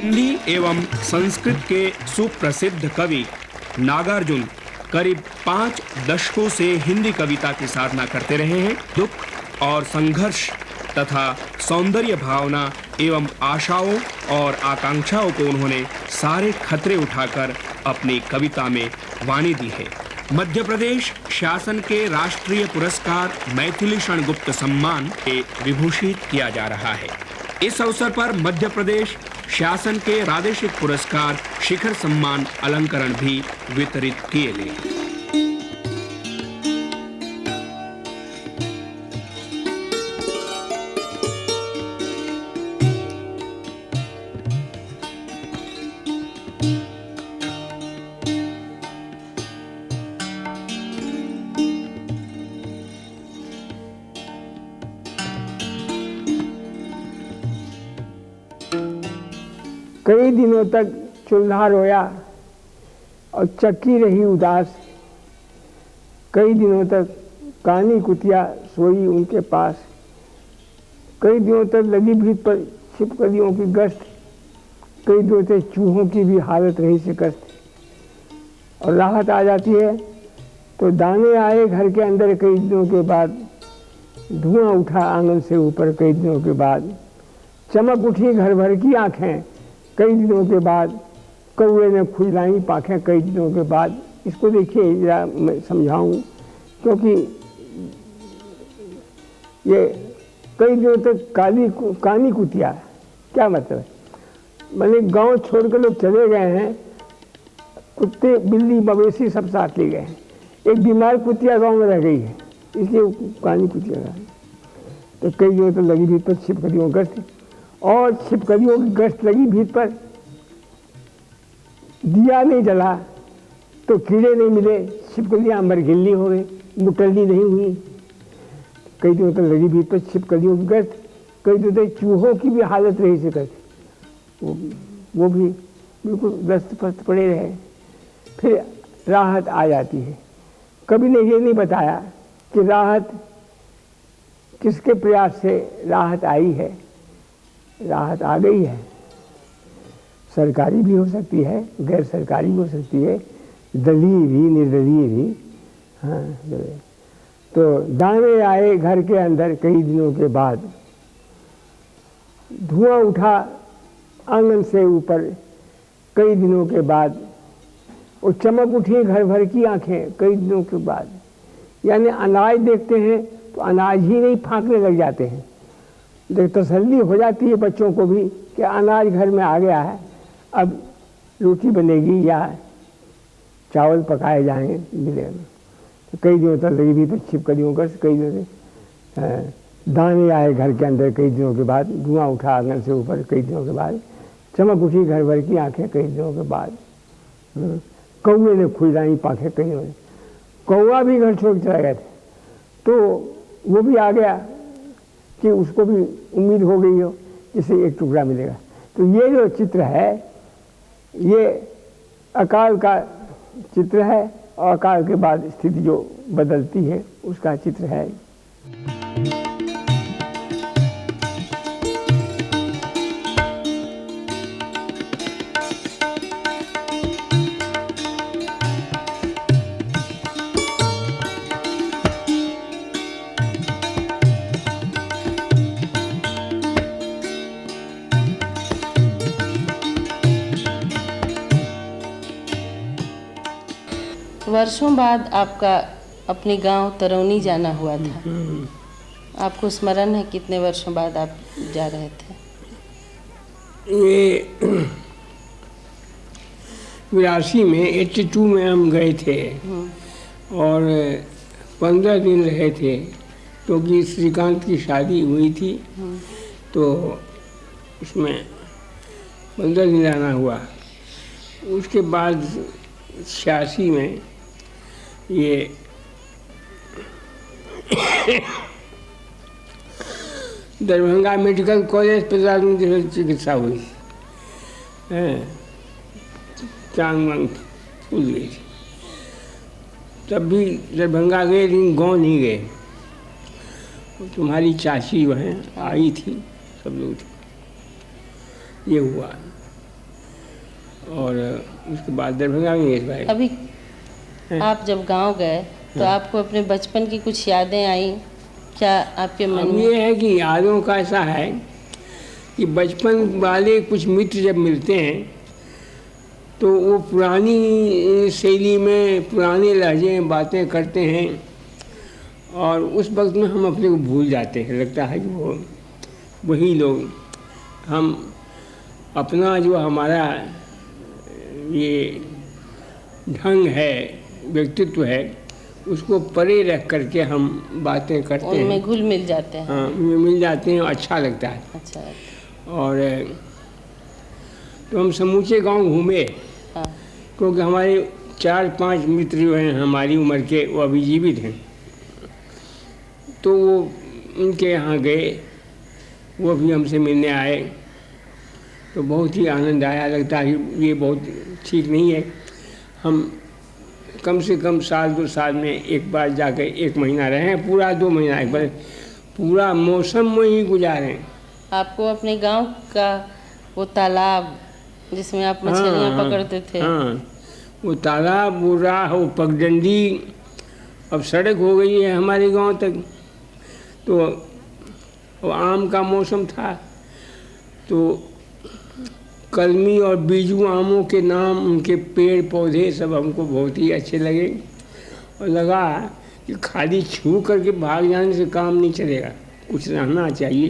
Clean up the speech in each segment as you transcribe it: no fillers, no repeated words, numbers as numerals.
हिंदी एवं संस्कृत के सुप्रसिद्ध कवि नागार्जुन करीब 5 दशकों से हिंदी कविता की साधना करते रहे हैं। दुख और संघर्ष तथा सौंदर्य भावना एवं आशाओं और आकांक्षाओं को उन्होंने सारे खतरे उठाकर अपनी कविता में वाणी दी है। मध्य प्रदेश शासन के राष्ट्रीय पुरस्कार मैथिली क्षण गुप्त सम्मान से विभूषित किया जा रहा है। इस अवसर पर मध्य प्रदेश शासन के प्रादेशिक पुरस्कार शिखर सम्मान अलंकरण भी वितरित किए गए। कई दिनों तक चूल्हा रोया और चक्की रही उदास। कई दिनों तक कानी कुतिया सोई उनके पास। कई दिनों तक लगी भीत पर छिपकलियों की गश्त। कई दिनों तक चूहों की भी हालत रही शिकस्त। और राहत आ जाती है तो दाने आए घर के अंदर कई दिनों के बाद। धुआं उठा आंगन से ऊपर कई दिनों के बाद। चमक उठी घर भर की आंखें कई दिनों के बाद। कौवे ने खुजलाई पाखें कई दिनों के बाद। इसको देखिए जरा मैं समझाऊं, क्योंकि ये कई दिनों तक कानी कुतिया क्या मतलब है? मैंने गांव छोड़कर लोग चले गए हैं, कुत्ते बिल्ली मवेशी सब साथ ले गए हैं। एक बीमार कुतिया गांव में रह गई है, इसलिए कानी कुतिया रहा। तो कई दिनों तक लगी भीत पर छिपकलियों गश्त, और छिपकलियों की गश्त लगी भीत पर। दिया नहीं जला तो कीड़े नहीं मिले, छिपकलियां मरगिल्ली हो गई, मुटल्ली नहीं हुई। कई दिनों तक लगी भीत पर छिपकलियों की गश्त। कई दिनों तक चूहों की भी हालत रही शिकस्त, वो भी बिल्कुल ग्रस्त पड़े रहे। फिर राहत आ जाती है। कभी ने ये नहीं बताया कि राहत किसके प्रयास से राहत आई है। राहत आ गई है। सरकारी भी हो सकती है, गैर सरकारी भी हो सकती है, दलीय भी निर्दलीय भी। हाँ, तो दाने आए घर के अंदर कई दिनों के बाद। धुआं उठा आंगन से ऊपर कई दिनों के बाद। और चमक उठी घर भर की आंखें कई दिनों के बाद। यानी अनाज देखते हैं तो अनाज ही नहीं फांकने लग जाते हैं। देख तसल्ली हो जाती है बच्चों को भी कि अनाज घर में आ गया है, अब रोटी बनेगी या चावल पकाए जाएंगे मिलेगा। तो कई दिनों तक लगी भी तो छिपकलियों का कई दिनों से दाने आए घर के अंदर कई दिनों के बाद। धुआं उठा आंगन से ऊपर कई दिनों के बाद। चमक उठी घर भर की आंखें कई दिनों के बाद। कौवे ने खुजलाई पाखें कई दिनों। कौवा भी घर छोड़ चला गया था, तो वो भी आ गया कि उसको भी उम्मीद हो गई हो जिसे एक टुकड़ा मिलेगा। तो ये जो चित्र है ये अकाल का चित्र है, और अकाल के बाद स्थिति जो बदलती है उसका चित्र है। वर्षों बाद आपका अपने गांव तरौनी जाना हुआ था। आपको स्मरण है कितने वर्षों बाद आप जा रहे थे? ये 82 में 82 में हम गए थे और 15 दिन रहे थे, क्योंकि श्रीकांत की शादी हुई थी तो उसमें 15 दिन रहना हुआ। उसके बाद 86 में ये दरभंगा मेडिकल कॉलेज प्रधानमंत्री चिकित्सा हुई, टांग वांग फूल गई थी। तब भी दरभंगा गए लेकिन गाँव नहीं गए। तुम्हारी चाची जो है आई थी, सब लोग थे, ये हुआ। और उसके बाद दरभंगा में गए भाई। अभी आप जब गांव गए तो आपको अपने बचपन की कुछ यादें आई क्या आपके मन अब में? ये है कि यादों का ऐसा है कि बचपन वाले कुछ मित्र जब मिलते हैं तो वो पुरानी शैली में पुराने लहजे में बातें करते हैं और उस वक्त में हम अपने को भूल जाते हैं। लगता है कि वो वही लोग, हम अपना जो हमारा ये ढंग है, व्यक्तित्व है, उसको परे रख करके हम बातें करते हैं, उनमें घुल मिल जाते हैं। हाँ, मिल जाते हैं, अच्छा लगता है। अच्छा। और तो हम समूचे गांव घूमे, हाँ। क्योंकि हमारे 4-5 मित्र जो हैं हमारी उम्र के, वो अभी जीवित हैं, तो वो उनके यहाँ गए, वो भी हमसे मिलने आए, तो बहुत ही आनंद आया। लगता है कि ये बहुत ठीक नहीं है, हम कम से कम 1-2 साल में एक बार जाकर 1 महीना रहें, पूरा 2 महीना एक बार पूरा मौसम में ही गुजारें। आपको अपने गांव का वो तालाब जिसमें आप मछलियाँ पकड़ते थे, हाँ, वो तालाब, वो राह, वो पगडंडी, अब सड़क हो गई है हमारे गांव तक। तो वो आम का मौसम था, तो कलमी और बीजू आमों के नाम, उनके पेड़ पौधे सब हमको बहुत ही अच्छे लगे और लगा कि खाली छू करके भाग जाने से काम नहीं चलेगा, कुछ रहना चाहिए,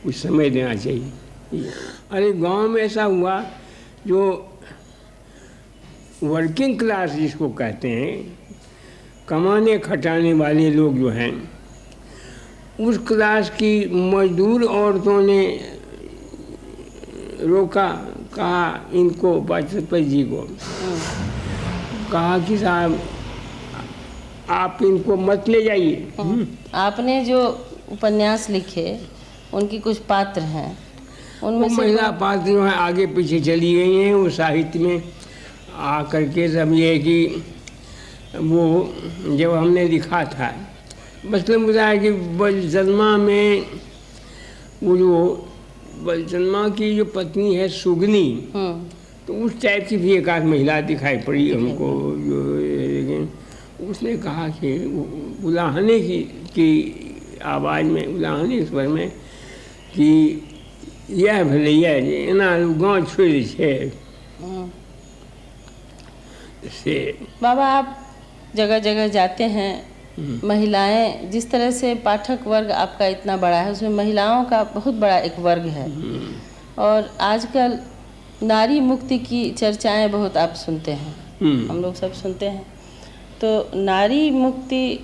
कुछ समय देना चाहिए। अरे गांव में ऐसा हुआ, जो वर्किंग क्लास जिसको कहते हैं, कमाने खटाने वाले लोग जो हैं, उस क्लास की मजदूर औरतों ने रोका, कहा इनको वाजपेयी जी को कहा कि साहब आप इनको मत ले जाइए। आपने जो उपन्यास लिखे उनकी कुछ पात्र हैं, उनमें वो से महिला पात्र जो है आगे पीछे चली गई हैं, वो साहित्य में आ करके सब ये कि वो जब हमने लिखा था, मतलब बताया कि बलजन्मा में वो जो बलजन्मा की जो पत्नी है सुगनी, तो उस टाइप की भी एक आध महिला दिखाई पड़ी हमको, जो लेकिन उसने कहा कि उलाहने की आवाज़ में, उलाहने स्वर में कि यह भलैया एना गाँव छोड़ से। बाबा आप जगह जगह जाते हैं, महिलाएं, जिस तरह से पाठक वर्ग आपका इतना बड़ा है, उसमें महिलाओं का बहुत बड़ा एक वर्ग है, और आजकल नारी मुक्ति की चर्चाएं बहुत आप सुनते हैं, हम लोग सब सुनते हैं, तो नारी मुक्ति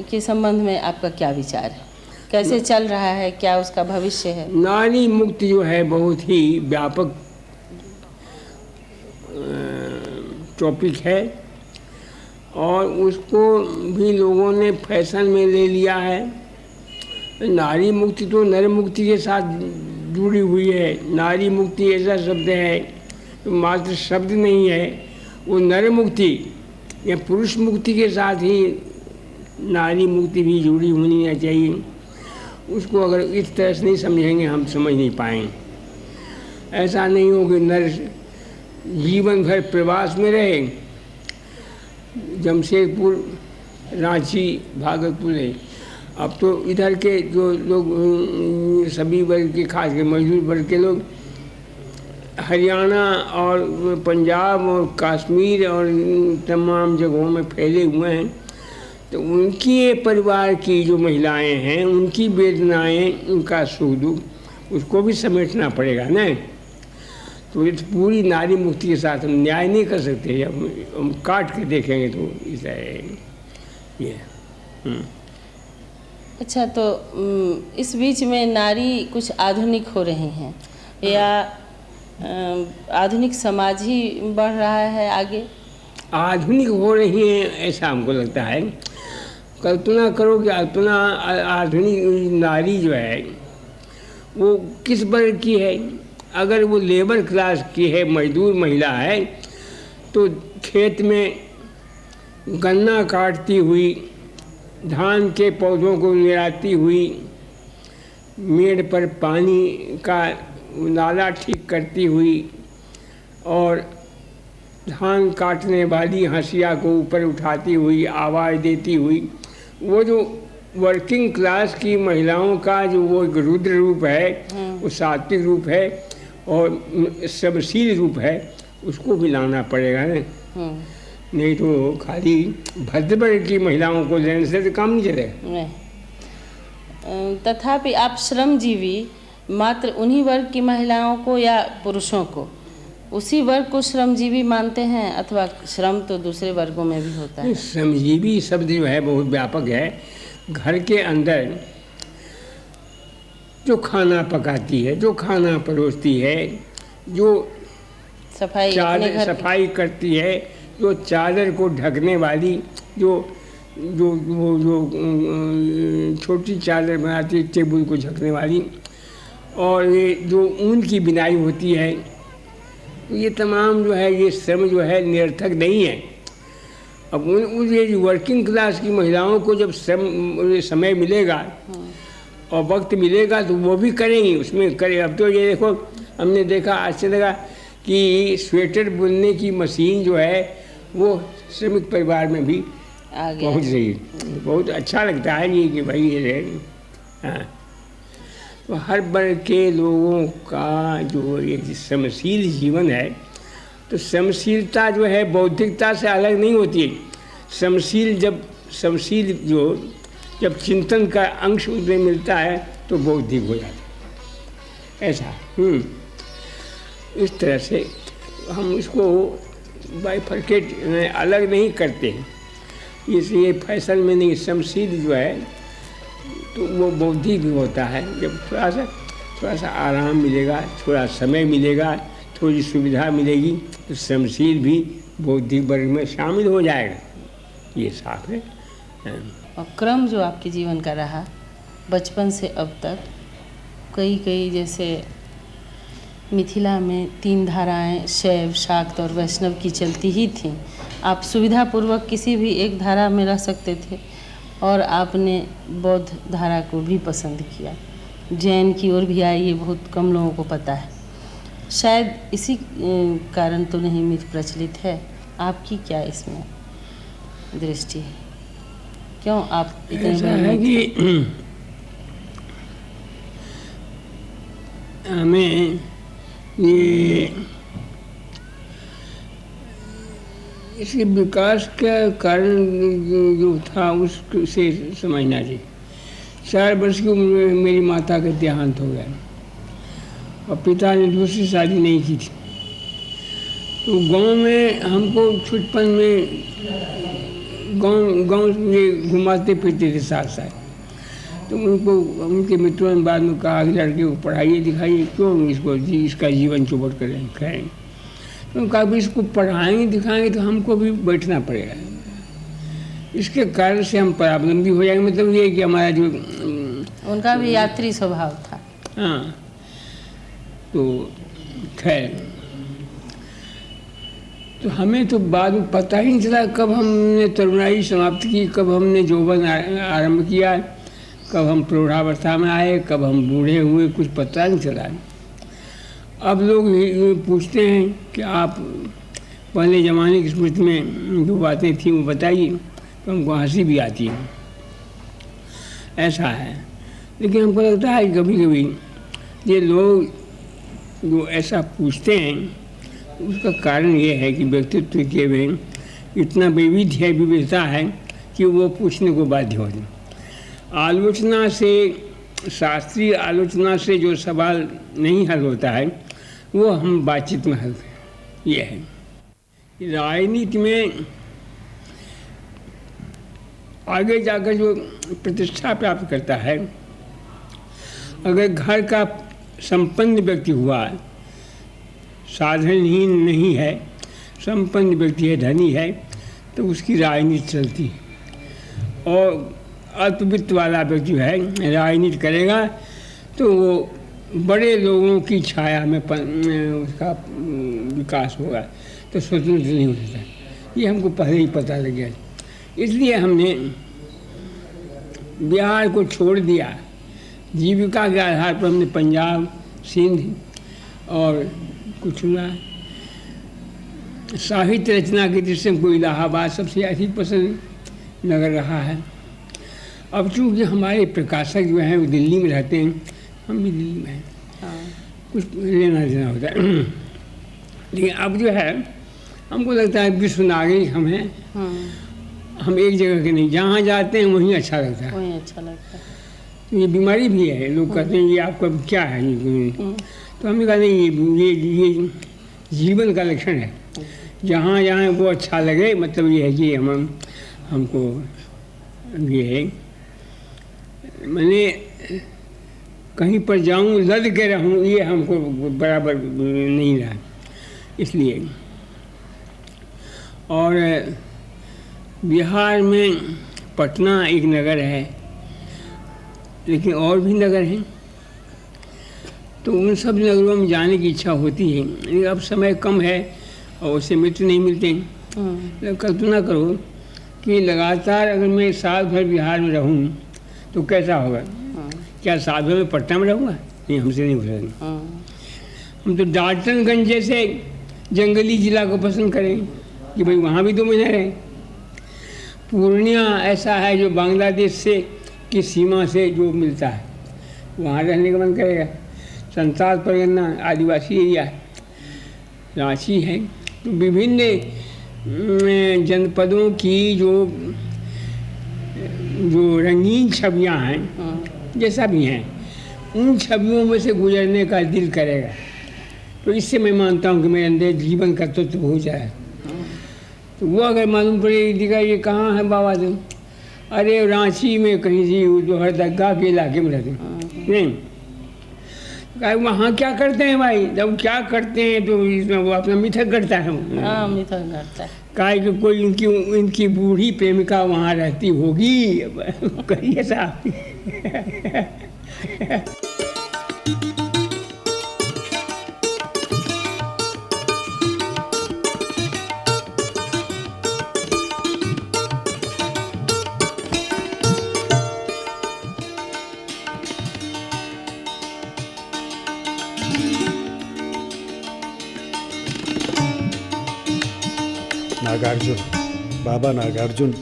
के संबंध में आपका क्या विचार है? कैसे चल रहा है, क्या उसका भविष्य है? नारी मुक्ति जो है बहुत ही व्यापक टॉपिक है और उसको भी लोगों ने फैशन में ले लिया है। नारी मुक्ति तो नर मुक्ति के साथ जुड़ी हुई है। नारी मुक्ति ऐसा शब्द है तो मात्र शब्द नहीं है, वो नर मुक्ति या पुरुष मुक्ति के साथ ही नारी मुक्ति भी जुड़ी होनी चाहिए। उसको अगर इस तरह से नहीं समझेंगे हम समझ नहीं पाएंगे। ऐसा नहीं हो कि नर जीवन भर प्रवास में रहे, जमशेदपुर, रांची, भागलपुर है। अब तो इधर के जो लोग सभी वर्ग के, खास के मजदूर वर्ग के लोग हरियाणा और पंजाब और कश्मीर और तमाम जगहों में फैले हुए हैं, तो उनकी ये परिवार की जो महिलाएं हैं उनकी वेदनाएं, उनका सुख दुख उसको भी समेटना पड़ेगा ना। तो ये तो पूरी नारी मुक्ति के साथ हम न्याय नहीं कर सकते। जब हम काट के देखेंगे तो ऐसा है ये। अच्छा, तो इस बीच में नारी कुछ आधुनिक हो रही हैं या आधुनिक समाज ही बढ़ रहा है आगे? आधुनिक हो रही हैं ऐसा हमको लगता है। कल्पना करो कि अपना आधुनिक नारी जो है वो किस वर्ग की है। अगर वो लेबर क्लास की है, मजदूर महिला है, तो खेत में गन्ना काटती हुई, धान के पौधों को निराती हुई, मेड़ पर पानी का नाला ठीक करती हुई और धान काटने वाली हंसिया को ऊपर उठाती हुई, आवाज़ देती हुई, वो जो वर्किंग क्लास की महिलाओं का जो वो एक रुद्र रूप है, वो सात्विक रूप है और सबशील रूप है, उसको भी लाना पड़ेगा ना। नहीं तो खाली भद्रवर्ग की महिलाओं को लेने से तो काम नहीं चलेगा। नहीं, तथापि आप श्रमजीवी मात्र उन्हीं वर्ग की महिलाओं को या पुरुषों को उसी वर्ग को श्रमजीवी मानते हैं, अथवा श्रम तो दूसरे वर्गों में भी होता है? श्रमजीवी शब्द जो है बहुत व्यापक है। घर के अंदर जो खाना पकाती है, जो खाना परोसती है, जो सफाई करती है, जो चादर को ढकने वाली, जो छोटी चादर बनाती है टेबल को ढकने वाली, और ये जो ऊन की बिनाई होती है, तो ये तमाम जो है ये श्रम जो है निरर्थक नहीं है। अब ये वर्किंग क्लास की महिलाओं को जब समय मिलेगा और वक्त मिलेगा तो वो भी करेंगी, उसमें करे। अब तो ये देखो, हमने देखा, आश्चर्य लगा कि स्वेटर बुनने की मशीन जो है वो श्रमिक परिवार में भी पहुंच रही है। बहुत अच्छा लगता है ये कि भाई ये हाँ, तो हर वर्ग के लोगों का जो एक श्रमशील जीवन है, तो श्रमशीलता जो है बौद्धिकता से अलग नहीं होती है। श्रमशील जब चिंतन का अंश उसमें मिलता है तो बौद्धिक हो जाता है। ऐसा इस तरह से हम इसको बाइफरकेट अलग नहीं करते हैं, इसलिए फैशन में नहीं। श्रमशील जो है तो वो बौद्धिक भी होता है। जब थोड़ा सा आराम मिलेगा, थोड़ा समय मिलेगा, थोड़ी सुविधा मिलेगी, तो श्रमशील भी बौद्धिक वर्ग में शामिल हो जाएगा, ये साफ है। और क्रम जो आपके जीवन का रहा बचपन से अब तक, कई जैसे मिथिला में 3 धाराएं शैव, शाक्त और वैष्णव की चलती ही थीं। आप सुविधापूर्वक किसी भी एक धारा में रह सकते थे और आपने बौद्ध धारा को भी पसंद किया। जैन की ओर भी आए, ये बहुत कम लोगों को पता है। शायद इसी कारण तो नहीं मिथ प्रचलित है। आपकी क्या इसमें दृष्टि है? क्यों आप ऐसा है कि हमें ये इसके विकास का कारण जो था उससे समझना चाहिए। 4 वर्ष की उम्र में मेरी माता का देहांत हो गया और पिता ने दूसरी शादी नहीं की थी। तो गांव में हमको छुटपन में गांव में घुमाते फिरते थे साथ। तो उनके मित्रों ने बाद में कहा कि लड़के को पढ़ाइए दिखाइए, क्यों इसका जीवन चौपट करें। तो कहा इसको पढ़ाएंगे दिखाएंगे तो हमको भी बैठना पड़ेगा, इसके कारण से हम परावलंबी हो जाएंगे। मतलब ये कि हमारा जो उनका भी यात्री स्वभाव था। हाँ, तो खैर, तो हमें तो बाद में पता ही नहीं चला कब हमने तरुणाई समाप्त की, कब हमने यौवन आरंभ किया, कब हम प्रौढ़ावस्था में आए, कब हम बूढ़े हुए, कुछ पता नहीं चला। अब लोग पूछते हैं कि आप पहले ज़माने की स्मृति में जो बातें थी वो बताइए, तो हमको हंसी भी आती है। ऐसा है, लेकिन हमको लगता है कि कभी कभी ये लोग जो ऐसा पूछते हैं उसका कारण ये है कि व्यक्तित्व के में इतना वैविध्य है, विविधता है कि वो पूछने को बाध्य हो जाए। आलोचना से, शास्त्रीय आलोचना से जो सवाल नहीं हल होता है वो हम बातचीत में हल करें। ये है राजनीति में आगे जाकर जो प्रतिष्ठा प्राप्त करता है, अगर घर का संपन्न व्यक्ति हुआ, साधनहीन नहीं है, संपन्न व्यक्ति है, धनी है, तो उसकी राजनीति चलती है। और अल्पवित्त वाला व्यक्ति है, राजनीति करेगा तो वो बड़े लोगों की छाया में उसका विकास होगा, तो स्वतंत्र नहीं हो सकता। ये हमको पहले ही पता लग गया, इसलिए हमने बिहार को छोड़ दिया। जीविका के आधार पर हमने पंजाब, सिंध और कुछ हुआ। साहित्य रचना की दृष्टि से हमको इलाहाबाद सबसे अधिक पसंद नगर रहा है। अब चूँकि हमारे प्रकाशक जो हैं वो दिल्ली में रहते हैं, हम भी दिल्ली में हैं, कुछ लेना देना होता है। लेकिन अब जो है हमको लगता है विश्व नागरिक हम हैं, हम एक जगह के नहीं, जहाँ जाते हैं वहीं अच्छा लगता है, वहीं अच्छा लगता है। तो ये बीमारी भी है, लोग कहते हैं ये आपका क्या है, तो हमने कहा नहीं, ये जीवन का लक्षण है। जहाँ जहाँ वो अच्छा लगे, मतलब ये है कि हमको ये है, मैंने कहीं पर जाऊँ लद के रहूँ, ये हमको बराबर नहीं रहा, इसलिए। और बिहार में पटना एक नगर है, लेकिन और भी नगर हैं, तो उन सब नगरों में जाने की इच्छा होती है, लेकिन अब समय कम है और उससे मित्र नहीं मिलते हैं। कल्पना करो कि लगातार अगर मैं साल भर बिहार में रहूं तो कैसा होगा। क्या साल भर में पटना में रहूँगा? नहीं, हमसे नहीं हो सकता। हम तो डाल्टनगंज जैसे जंगली जिला को पसंद करें कि भाई वहाँ भी 2 महीने रहें। पूर्णिया ऐसा है जो बांग्लादेश से की सीमा से जो मिलता है, वहाँ रहने का मन करेगा। संताल परगना आदिवासी एरिया है, रांची है, तो विभिन्न जनपदों की जो रंगीन छवियाँ हैं, जैसा भी हैं, उन छवियों में से गुजरने का दिल करेगा। तो इससे मैं मानता हूँ कि मेरे अंदर जीवन का तत्व हो जाए। तो वो अगर मालूम पड़ेगा ये कहाँ है बाबा तुम, अरे रांची में कहीं से जो हरदगा के इलाके में रहते हैं, नहीं वहाँ क्या करते हैं भाई, जब क्या करते हैं तो इसमें वो अपना मिथक करता है। हाँ, मिथक करता है। काहे कि कोई इनकी बूढ़ी प्रेमिका वहाँ रहती होगी, कहीं ऐसा। नागार्जुन, बाबा नागार्जुन,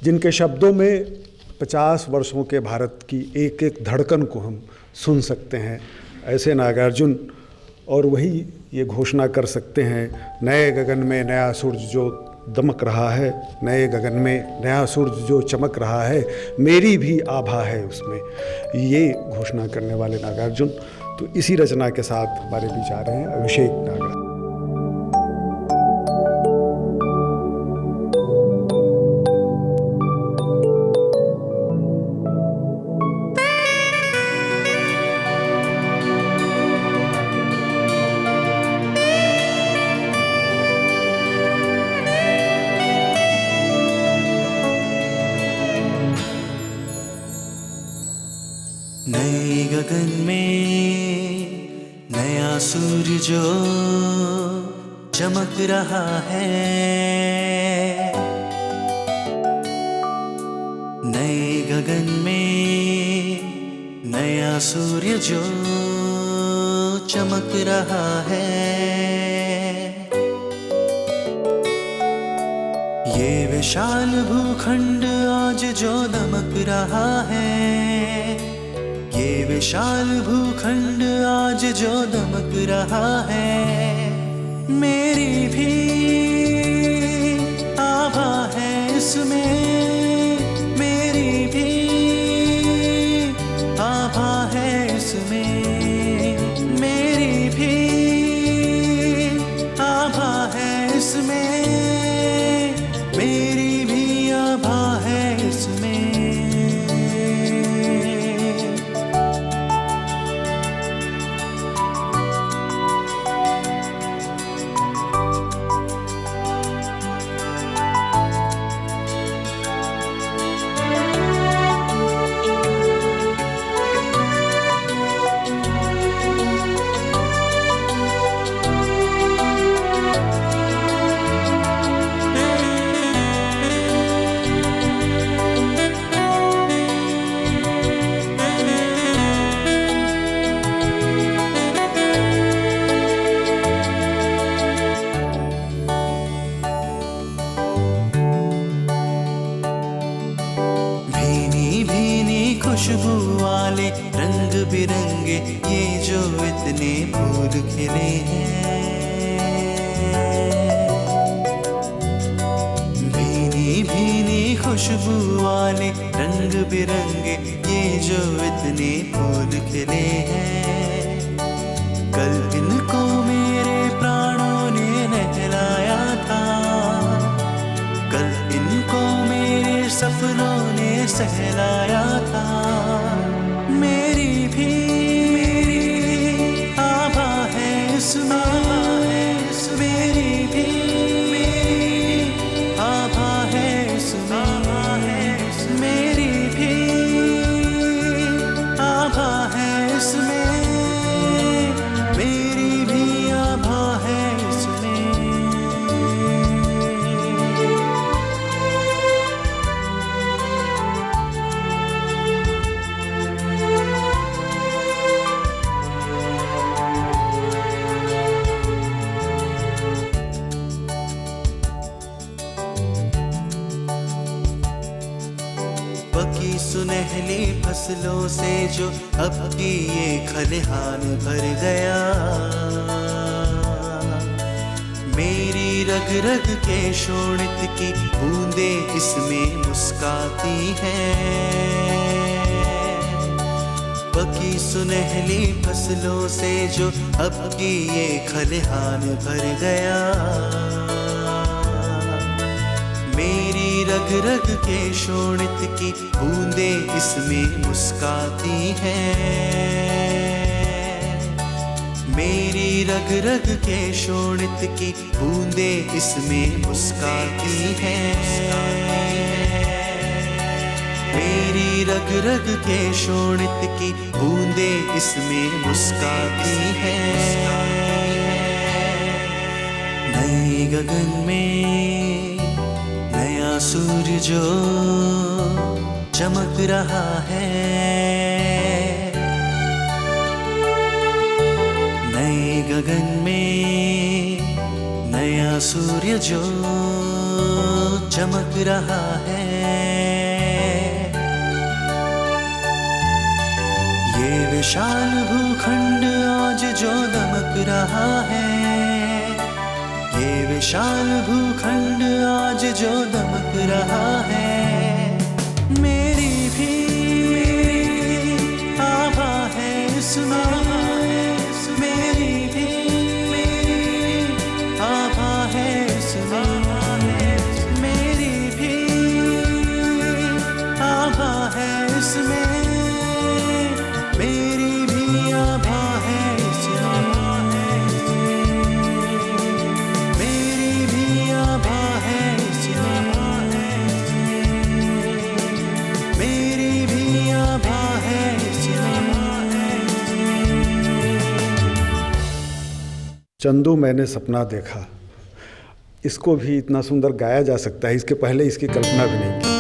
जिनके शब्दों में 50 वर्षों के भारत की एक एक धड़कन को हम सुन सकते हैं, ऐसे नागार्जुन। और वही ये घोषणा कर सकते हैं, नए गगन में नया सूरज जो दमक रहा है, नए गगन में नया सूरज जो चमक रहा है, मेरी भी आभा है उसमें, ये घोषणा करने वाले नागार्जुन। तो इसी रचना के साथ हमारे बीच आ रहे हैं अभिषेक नागार्जुन। नए गगन में नया सूर्य जो चमक रहा है, नए गगन में नया सूर्य जो चमक रहा है, ये विशाल भूखंड आज जो दमक रहा है, ये विशाल भूखंड आज जो दमक रहा है, मेरी भी आभा है इसमें, मेरी भी आभा है इसमें, मेरी भी आभा है इसमें, मेरी भी आभा है इसमें। खुशबू वाले रंग बिरंगे ये जो इतने फूल खिले हैं, भीनी भीनी खुशबू वाले रंग बिरंगे ये जो इतने फूल खिले हैं। कल इनको मेरे प्राणों ने नहलाया था, कल इनको मेरे सपनों ने सहलाया था, मेरी भी आभा है इसमें, मेरी भी आभा है इसमें, मेरी भी आभा है इसमें, मेरी भी आभा है इसमें। पकी सुनहली फसलों से जो अब की ये खलिहान भर गया, मेरी रग रग के शोणित की बूंदे इसमें मुस्काती हैं। पकी सुनहली फसलों से जो अब की ये खलिहान भर गया, मेरी रग रग के शोणित की बूंदे इसमें मुस्काती हैं, मेरी रग रग के शोणित की बूंदे इसमें मुस्काती हैं, मेरी रग रग के शोणित की बूंदे इसमें मुस्काती हैं। नए गगन में नया सूर्य जो चमक रहा है, नए गगन में नया सूर्य जो चमक रहा है, ये विशाल भूखंड आज जो दमक रहा है, ये विशाल भूखंड आज जो दमक रहा है, मेरी भी आभा है इसमें, मेरी भी आभा है इसमें, मेरी भी आभा है इसमें, मेरी भी आभा है इसमें, मेरी भी आभा है इसमें, मेरी भी आभा है इसमें। चंदू मैंने सपना देखा, इसको भी इतना सुंदर गाया जा सकता है, इसके पहले इसकी कल्पना भी नहीं की।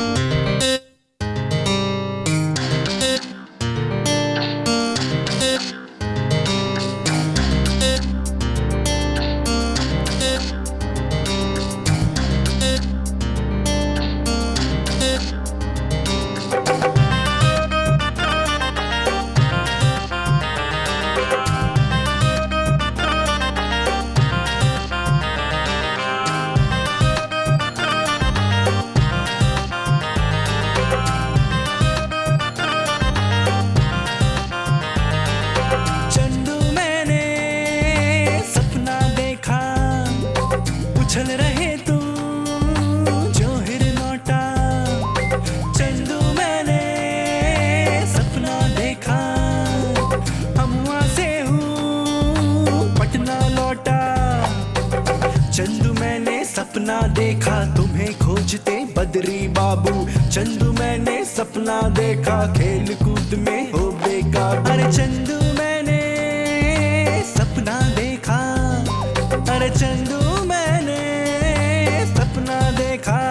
सपना देखा तुम्हें खोजते बदरी बाबू। चंदू मैंने सपना देखा खेल कूद में हो बेकाबू। अरे चंदू मैंने सपना देखा, अरे चंदू मैंने सपना देखा।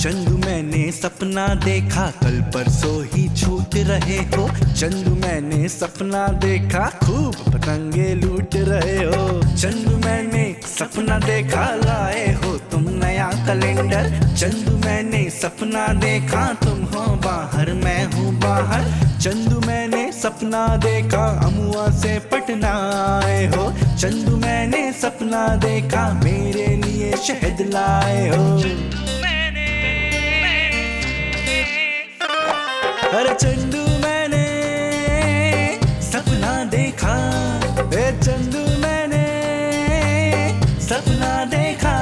चंदू मैंने सपना देखा कल परसों ही छूट रहे हो। चंदू मैंने सपना देखा खूब पतंगे लूट रहे हो। चंदू मैंने सपना देखा लाए हो तुम नया कैलेंडर। चंदू मैंने सपना देखा तुम हो बाहर मैं हूँ बाहर। चंदू मैंने सपना देखा अमुआ से पटना आए हो। चंदू मैंने सपना देखा मेरे लिए शहद लाए हो। अरे चंदू मैंने सपना देखा, ए चंदू मैंने सपना देखा।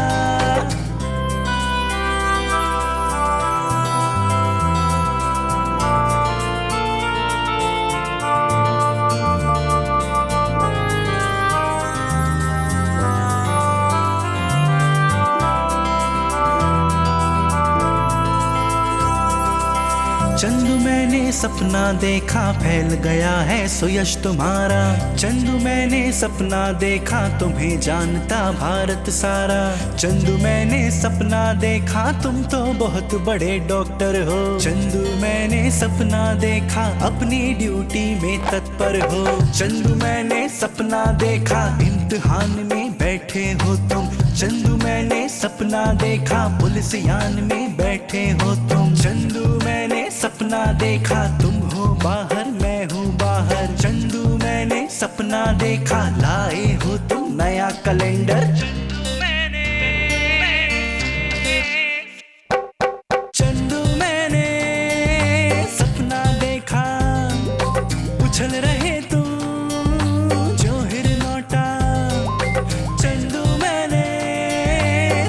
चंदू मैंने सपना देखा फैल गया है सुयश तुम्हारा। चंदू मैंने सपना देखा तुम्हें जानता भारत सारा। चंदू मैंने सपना देखा तुम तो बहुत बड़े डॉक्टर हो। चंदू मैंने सपना देखा अपनी ड्यूटी में तत्पर हो। चंदू मैंने सपना देखा इम्तिहान में बैठे हो तुम। चंदू मैंने सपना देखा पुलिस यान में बैठे हो तुम। चंदू मैंने सपना देखा तुम हो बाहर मैं हूँ बाहर। चंदू मैंने सपना देखा लाए हो तुम नया कैलेंडर। चंदू मैंने सपना देखा उछल रहे तुम जो हिर लौटा। चंदू मैंने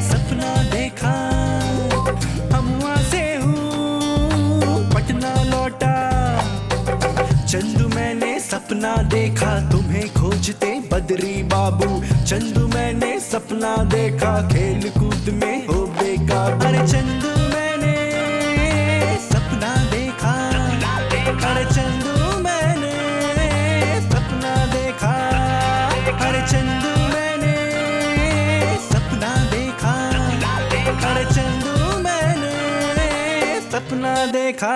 सपना देखा अमुआ से हूँ पटना लौटा। चंदू मैंने सपना देखा तुम्हें खोजते बदरी बाबू। चंदू मैंने सपना देखा खेल कूद में हो बेकाबू। अरे चंदू मैंने सपना देखा, अरे चंदू मैंने सपना देखा। अरे चंदू मैंने सपना देखा, अरे चंदू मैंने सपना देखा।